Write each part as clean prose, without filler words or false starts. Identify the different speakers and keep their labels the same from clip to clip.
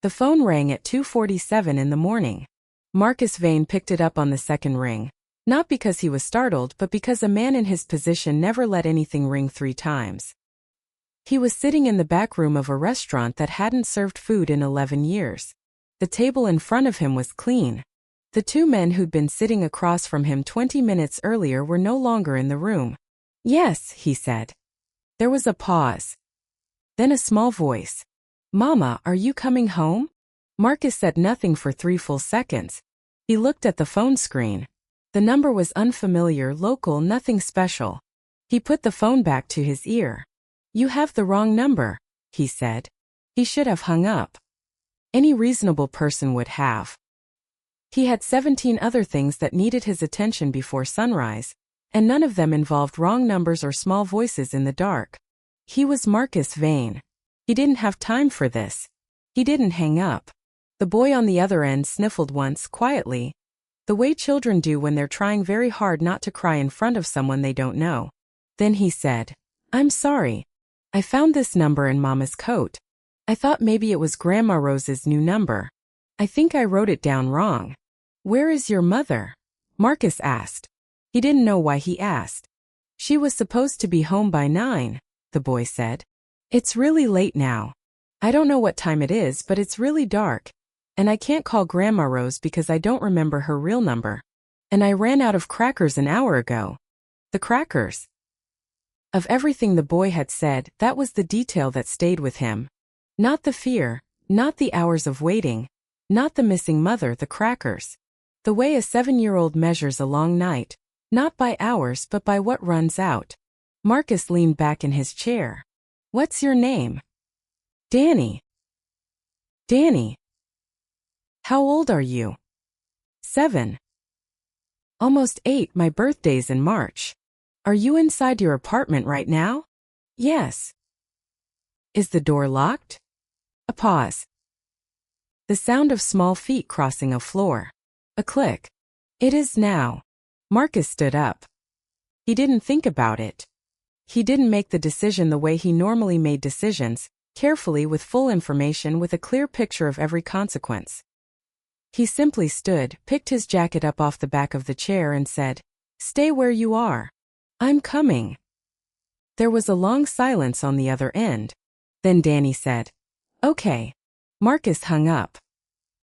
Speaker 1: The phone rang at 2:47 in the morning. Marcus Vane picked it up on the second ring. Not because he was startled, but because a man in his position never let anything ring 3 times. He was sitting in the back room of a restaurant that hadn't served food in 11 years. The table in front of him was clean. The 2 men who'd been sitting across from him 20 minutes earlier were no longer in the room. "Yes," he said. There was a pause. Then a small voice. "Mama, are you coming home?" Marcus said nothing for 3 full seconds. He looked at the phone screen. The number was unfamiliar, local, nothing special. He put the phone back to his ear. "You have the wrong number," he said. He should have hung up. Any reasonable person would have. He had 17 other things that needed his attention before sunrise, and none of them involved wrong numbers or small voices in the dark. He was Marcus Vane. He didn't have time for this. He didn't hang up. The boy on the other end sniffled once, quietly, the way children do when they're trying very hard not to cry in front of someone they don't know. Then he said, "I'm sorry. I found this number in Mama's coat. I thought maybe it was Grandma Rose's new number. I think I wrote it down wrong." "Where is your mother?" Marcus asked. He didn't know why he asked. "She was supposed to be home by 9, the boy said. "It's really late now. I don't know what time it is, but it's really dark. And I can't call Grandma Rose because I don't remember her real number. And I ran out of crackers an hour ago." The crackers. Of everything the boy had said, that was the detail that stayed with him. Not the fear, not the hours of waiting, not the missing mother, the crackers. The way a 7-year-old measures a long night, not by hours but by what runs out. Marcus leaned back in his chair. "What's your name?" "Danny." "Danny. How old are you?" "7. Almost 8, my birthday's in March. Are you inside your apartment right now?" "Yes." "Is the door locked?" A pause. The sound of small feet crossing a floor. A click. "It is now." Marcus stood up. He didn't think about it. He didn't make the decision the way he normally made decisions, carefully with full information, with a clear picture of every consequence. He simply stood, picked his jacket up off the back of the chair and said, "Stay where you are. I'm coming." There was a long silence on the other end. Then Danny said, "Okay." Marcus hung up.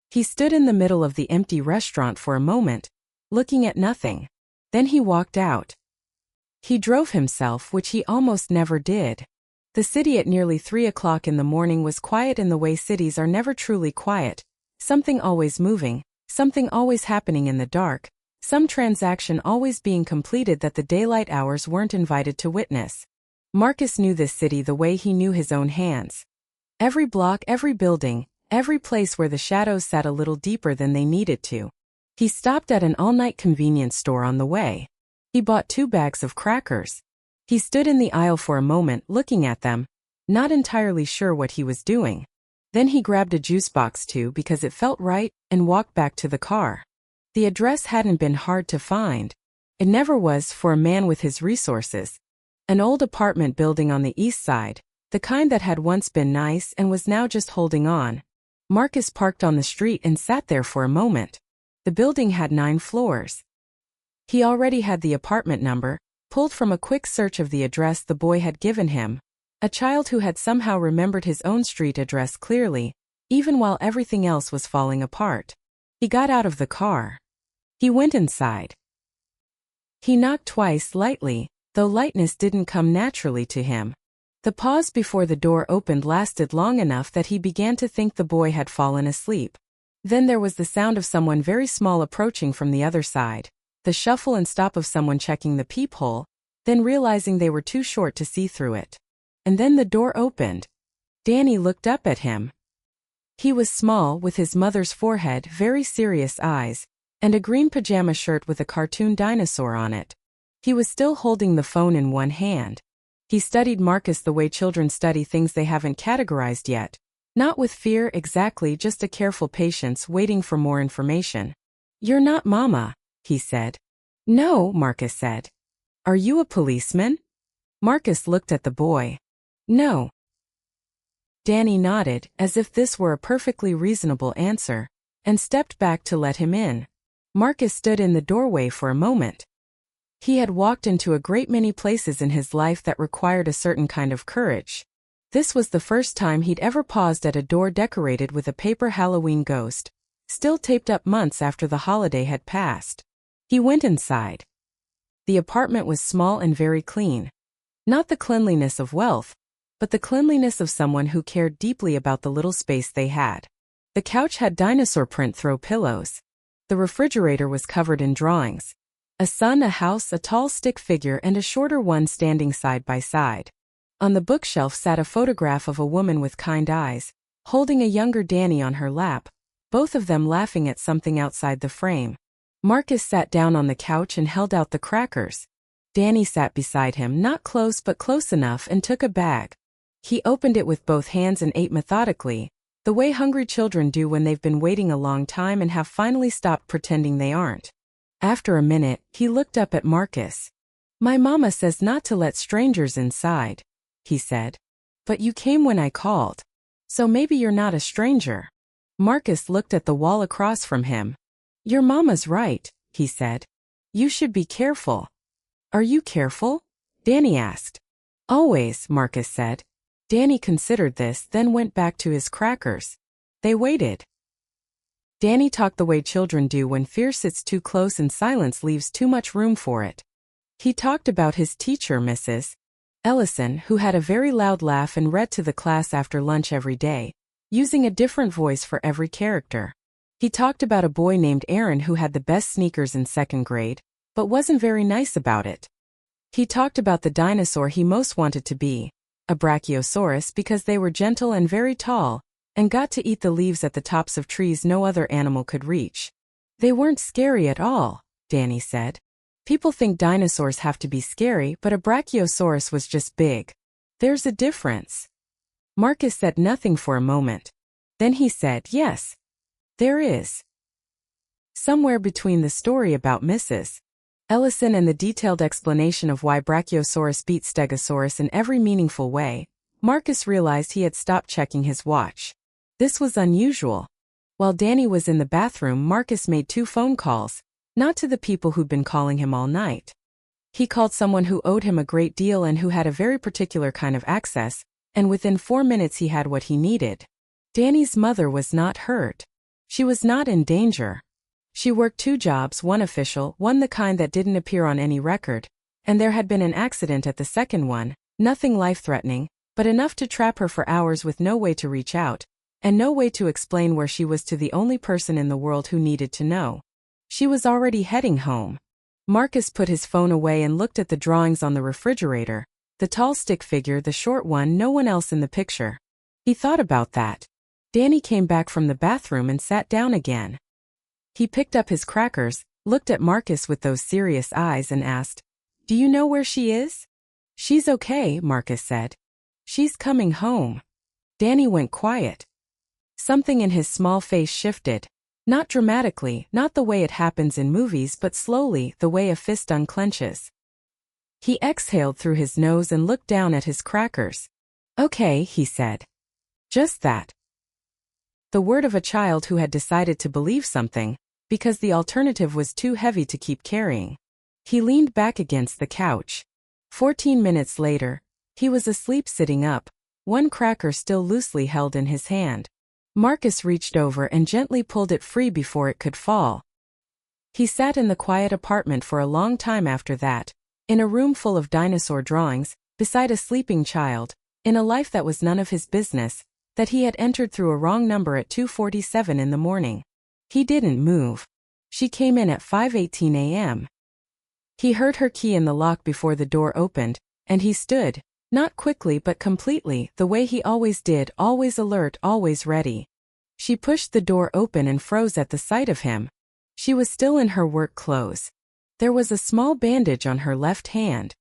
Speaker 1: He stood in the middle of the empty restaurant for a moment, looking at nothing. Then he walked out. He drove himself, which he almost never did. The city at nearly 3 o'clock in the morning was quiet in the way cities are never truly quiet. Something always moving, something always happening in the dark, some transaction always being completed that the daylight hours weren't invited to witness. Marcus knew this city the way he knew his own hands. Every block, every building, every place where the shadows sat a little deeper than they needed to. He stopped at an all-night convenience store on the way. He bought 2 bags of crackers. He stood in the aisle for a moment, looking at them, not entirely sure what he was doing. Then he grabbed a juice box too because it felt right, and walked back to the car. The address hadn't been hard to find. It never was for a man with his resources. An old apartment building on the east side, the kind that had once been nice and was now just holding on. Marcus parked on the street and sat there for a moment. The building had 9 floors. He already had the apartment number, pulled from a quick search of the address the boy had given him. A child who had somehow remembered his own street address clearly, even while everything else was falling apart. He got out of the car. He went inside. He knocked twice, lightly, though lightness didn't come naturally to him. The pause before the door opened lasted long enough that he began to think the boy had fallen asleep. Then there was the sound of someone very small approaching from the other side, the shuffle and stop of someone checking the peephole, then realizing they were too short to see through it. And then the door opened. Danny looked up at him. He was small, with his mother's forehead, very serious eyes, and a green pajama shirt with a cartoon dinosaur on it. He was still holding the phone in one hand. He studied Marcus the way children study things they haven't categorized yet. Not with fear exactly, just a careful patience, waiting for more information. "You're not Mama," he said. "No," Marcus said. "Are you a policeman?" Marcus looked at the boy. "No." Danny nodded, as if this were a perfectly reasonable answer, and stepped back to let him in. Marcus stood in the doorway for a moment. He had walked into a great many places in his life that required a certain kind of courage. This was the first time he'd ever paused at a door decorated with a paper Halloween ghost, still taped up months after the holiday had passed. He went inside. The apartment was small and very clean. Not the cleanliness of wealth, but the cleanliness of someone who cared deeply about the little space they had. The couch had dinosaur print throw pillows. The refrigerator was covered in drawings. A sun, a house, a tall stick figure, and a shorter one standing side by side. On the bookshelf sat a photograph of a woman with kind eyes, holding a younger Danny on her lap, both of them laughing at something outside the frame. Marcus sat down on the couch and held out the crackers. Danny sat beside him, not close but close enough, and took a bag. He opened it with both hands and ate methodically, the way hungry children do when they've been waiting a long time and have finally stopped pretending they aren't. After a minute, he looked up at Marcus. "My mama says not to let strangers inside," he said. "But you came when I called. So maybe you're not a stranger." Marcus looked at the wall across from him. "Your mama's right," he said. "You should be careful." "Are you careful?" Danny asked. "Always," Marcus said. Danny considered this, then went back to his crackers. They waited. Danny talked the way children do when fear sits too close and silence leaves too much room for it. He talked about his teacher, Mrs. Ellison, who had a very loud laugh and read to the class after lunch every day, using a different voice for every character. He talked about a boy named Aaron who had the best sneakers in second grade, but wasn't very nice about it. He talked about the dinosaur he most wanted to be, a Brachiosaurus, because they were gentle and very tall, and got to eat the leaves at the tops of trees no other animal could reach. "They weren't scary at all," Danny said. "People think dinosaurs have to be scary, but a Brachiosaurus was just big. There's a difference." Marcus said nothing for a moment. Then he said, "Yes, there is. Somewhere between the story about Mrs. Ellison and the detailed explanation of why Brachiosaurus beat Stegosaurus in every meaningful way, Marcus realized he had stopped checking his watch. This was unusual. While Danny was in the bathroom, Marcus made 2 phone calls, not to the people who'd been calling him all night. He called someone who owed him a great deal and who had a very particular kind of access, and within 4 minutes he had what he needed. Danny's mother was not hurt. She was not in danger. She worked 2 jobs, one official, one the kind that didn't appear on any record, and there had been an accident at the second one, nothing life-threatening, but enough to trap her for hours with no way to reach out, and no way to explain where she was to the only person in the world who needed to know. She was already heading home. Marcus put his phone away and looked at the drawings on the refrigerator, the tall stick figure, the short one, no one else in the picture. He thought about that. Danny came back from the bathroom and sat down again. He picked up his crackers, looked at Marcus with those serious eyes and asked, "Do you know where she is?" "She's okay," Marcus said. "She's coming home." Danny went quiet. Something in his small face shifted. Not dramatically, not the way it happens in movies, but slowly, the way a fist unclenches. He exhaled through his nose and looked down at his crackers. "Okay," he said. Just that. The word of a child who had decided to believe something, because the alternative was too heavy to keep carrying. He leaned back against the couch. 14 minutes later, he was asleep sitting up, one cracker still loosely held in his hand. Marcus reached over and gently pulled it free before it could fall. He sat in the quiet apartment for a long time after that, in a room full of dinosaur drawings, beside a sleeping child, in a life that was none of his business, that he had entered through a wrong number at 2:47 in the morning. He didn't move. She came in at 5:18 a.m. He heard her key in the lock before the door opened, and he stood, not quickly but completely, the way he always did, always alert, always ready. She pushed the door open and froze at the sight of him. She was still in her work clothes. There was a small bandage on her left hand.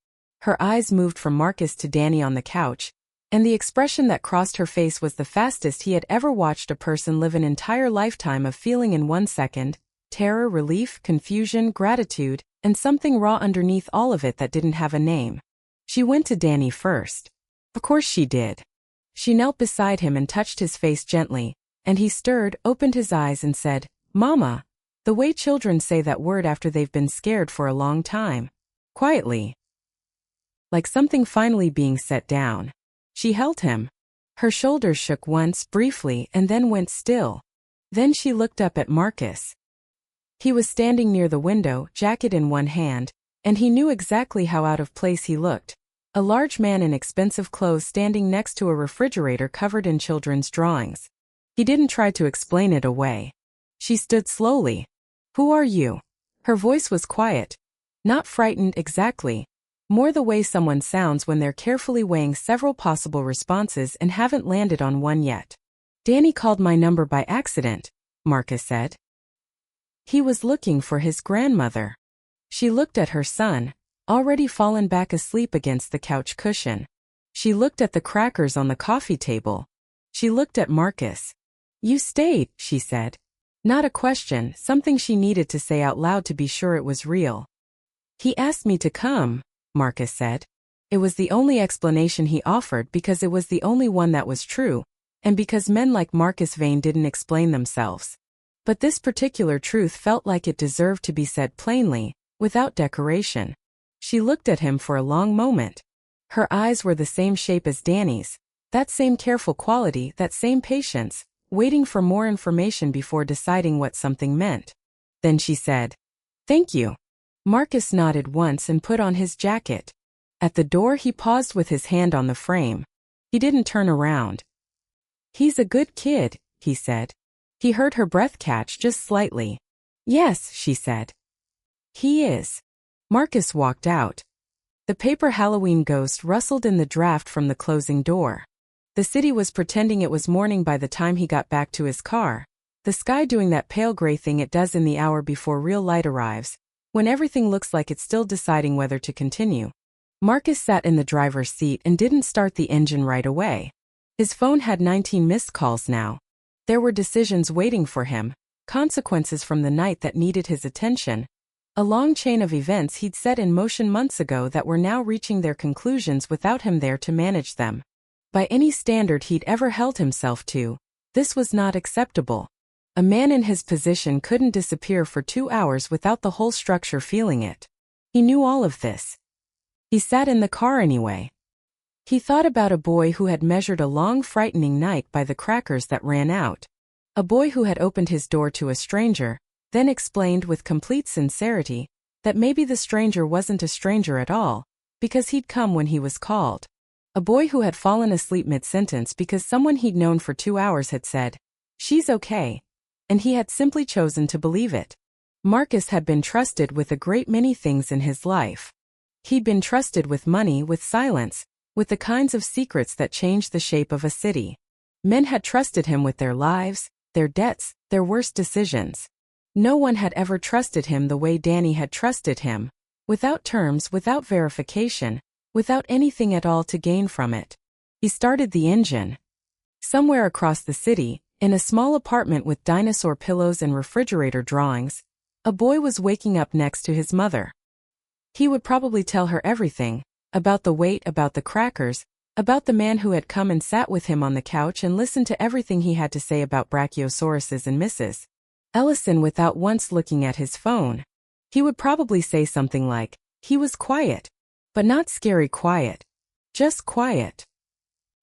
Speaker 1: Her eyes moved from Marcus to Danny on the couch, and the expression that crossed her face was the fastest he had ever watched a person live an entire lifetime of feeling in 1 second: terror, relief, confusion, gratitude, and something raw underneath all of it that didn't have a name. She went to Danny first. Of course she did. She knelt beside him and touched his face gently, and he stirred, opened his eyes and said, "Mama." The way children say that word after they've been scared for a long time. Quietly. Like something finally being set down. She held him. Her shoulders shook once, briefly, and then went still. Then she looked up at Marcus. He was standing near the window, jacket in one hand, and he knew exactly how out of place he looked. A large man in expensive clothes standing next to a refrigerator covered in children's drawings. He didn't try to explain it away. She stood slowly. "Who are you?" Her voice was quiet. Not frightened exactly. More the way someone sounds when they're carefully weighing several possible responses and haven't landed on one yet. "Danny called my number by accident," Marcus said. He was looking for his grandmother. She looked at her son, already fallen back asleep against the couch cushion. She looked at the crackers on the coffee table. She looked at Marcus. "You stayed," she said. Not a question, something she needed to say out loud to be sure it was real. "He asked me to come," Marcus said. It was the only explanation he offered because it was the only one that was true, and because men like Marcus Vane didn't explain themselves. But this particular truth felt like it deserved to be said plainly, without decoration. She looked at him for a long moment. Her eyes were the same shape as Danny's, that same careful quality, that same patience, waiting for more information before deciding what something meant. Then she said, "Thank you." Marcus nodded once and put on his jacket. At the door he paused with his hand on the frame. He didn't turn around. "He's a good kid," he said. He heard her breath catch just slightly. "Yes," she said. "He is." Marcus walked out. The paper Halloween ghost rustled in the draft from the closing door. The city was pretending it was morning by the time he got back to his car, the sky doing that pale gray thing it does in the hour before real light arrives, when everything looks like it's still deciding whether to continue. Marcus sat in the driver's seat and didn't start the engine right away. His phone had 19 missed calls now. There were decisions waiting for him, consequences from the night that needed his attention. A long chain of events he'd set in motion months ago that were now reaching their conclusions without him there to manage them. By any standard he'd ever held himself to, this was not acceptable. A man in his position couldn't disappear for 2 hours without the whole structure feeling it. He knew all of this. He sat in the car anyway. He thought about a boy who had measured a long, frightening night by the crackers that ran out. A boy who had opened his door to a stranger, then explained with complete sincerity that maybe the stranger wasn't a stranger at all, because he'd come when he was called. A boy who had fallen asleep mid-sentence because someone he'd known for 2 hours had said, "She's okay," and he had simply chosen to believe it. Marcus had been trusted with a great many things in his life. He'd been trusted with money, with silence, with the kinds of secrets that changed the shape of a city. Men had trusted him with their lives, their debts, their worst decisions. No one had ever trusted him the way Danny had trusted him, without terms, without verification, without anything at all to gain from it. He started the engine. Somewhere across the city, in a small apartment with dinosaur pillows and refrigerator drawings, a boy was waking up next to his mother. He would probably tell her everything, about the wait, about the crackers, about the man who had come and sat with him on the couch and listened to everything he had to say about brachiosauruses and Mrs. Ellison without once looking at his phone. He would probably say something like, he was quiet. But not scary quiet. Just quiet.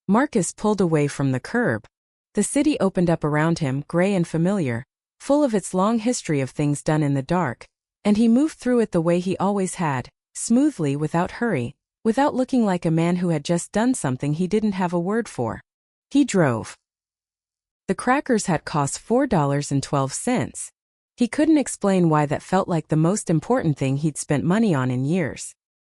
Speaker 1: Marcus pulled away from the curb. The city opened up around him, gray and familiar, full of its long history of things done in the dark, and he moved through it the way he always had, smoothly, without hurry, without looking like a man who had just done something he didn't have a word for. He drove. The crackers had cost $4.12. He couldn't explain why that felt like the most important thing he'd spent money on in years.